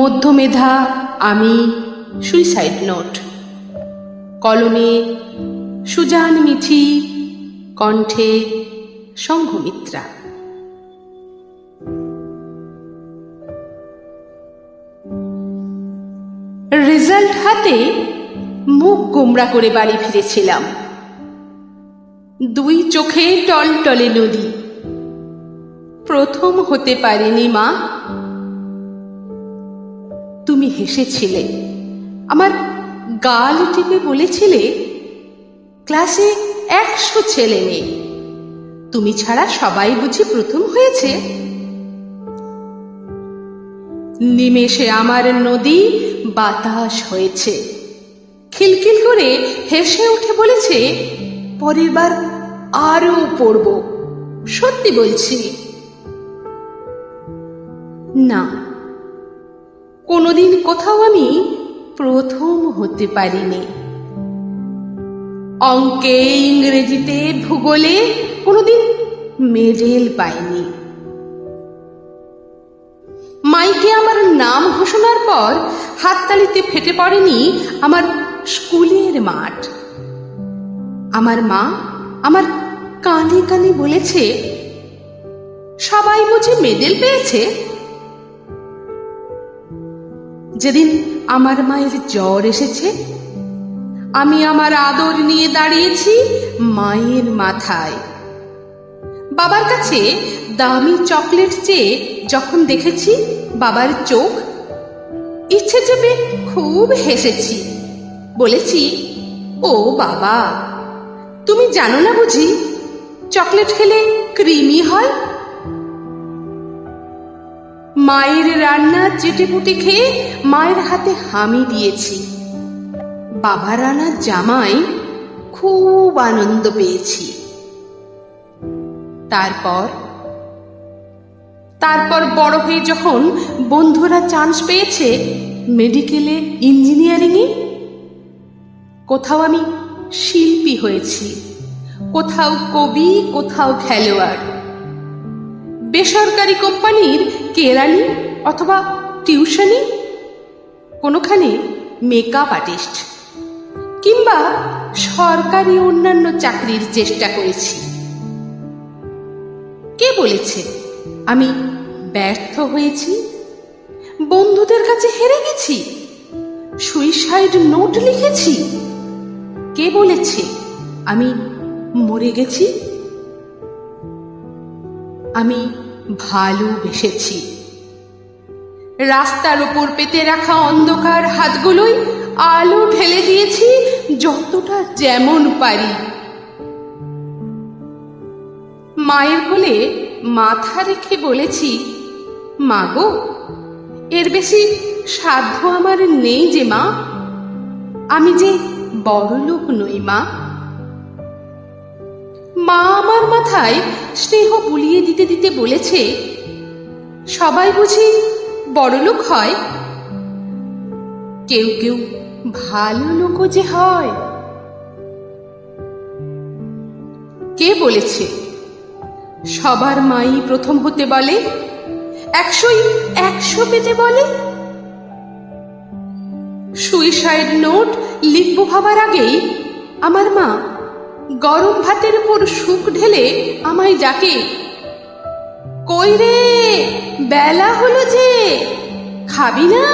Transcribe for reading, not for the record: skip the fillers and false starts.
মধ্যমেধা আমি, suicide note. কলমে Suzanne Mithi, কণ্ঠে সংঘমিত্রা। রেজাল্ট হাতে মুখ গোমড়া করে বাড়ি ফিরেছিলাম। দুই চোখে টলটলে নদী। প্রথম হতে পারিনি মা। তুমি হেসেছিলে, আমার গাল টিপে বলেছিলে, ক্লাসে 100 ছেলে মেয়ে, তুমি ছাড়া সবাই বুঝি প্রথম হয়েছে। নিমেষে আমার নদী বাতাস হয়েছে। খিলখিল করে হেসে উঠে বলেছে, পরের বার আরো পড়ব। সত্যি বলছি। না, কোনোদিন কোথাও আমি প্রথম হতে পারিনি। অঙ্কে, ইংরেজিতে, ভূগোলে কোনোদিন মেডেল পাইনি। মাইকে আমার নাম ঘোষণার পর হাততালিতে ফেটে পড়েনি আমার স্কুলের মাঠ। আমার মা আমার কানে কানে বলেছে, সবাই বুঝি মেডেল পেয়েছে। যেদিন আমার মায়ের জ্বর এসেছে, আমি আমার আদর নিয়ে দাঁড়িয়েছি মায়ের মাথায়। বাবার কাছে দামি চকলেট চেয়ে যখন দেখেছি বাবার চোখ, ইচ্ছে চেপে খুব হেসেছি। বলেছি, ও বাবা, তুমি জানো না বুঝি চকলেট খেলে ক্রিমি হয়। মায়ের রান্না চেটেপুটে খেয়ে মায়ের হাতে হামি দিয়েছি। বাবার রান্নার জামাই খুব আনন্দ পেয়েছি। তারপর বড় হয়ে যখন বন্ধুরা চান্স পেয়েছে মেডিকেলে, ইঞ্জিনিয়ারিংয়ে, কোথাও আমি শিল্পী হয়েছি, কোথাও কবি, কোথাও খেলোয়াড়, বেসরকারি কোম্পানির কেরানি অথবা টিউশনি, কোনোখানে মেকআপ আর্টিস্ট, কিংবা সরকারি অন্যান্য চাকরির চেষ্টা করেছি। কে বলেছে আমি ব্যর্থ হয়েছি, বন্ধুদের কাছে হেরে গেছি, সুইসাইড নোট লিখেছি? কে বলেছে আমি মরে গেছি? আমি ভালোবেসেছি। রাস্তার উপর পেতে রাখা অন্ধকার হাতগুলোই আলো ঢেলে দিয়েছি যতটা যেমন পারি। মায়ের কোলে মাথা রেখে বলেছি, মা গো, এর বেশি সাধ্য আমার নেই যে মা, আমি যে বড়লোক নই মা। মা আমার মাথায় স্নেহ বুলিয়ে দিতে দিতে বলেছে, সবাই বুঝি বড়লোক হয়, কেউ কেউ ভালো লোকও যে হয়। কে বলেছে সবার মাই প্রথম হতে বলে, 100ই 100 পেতে বলে? সুইসাইড নোট লিখবো ভাবার আগেই আমার মা গরম ভাতের উপর সুখ ঢেলে আমায় ডাকে, কই রে, বেলা হলো যে, খাবি না?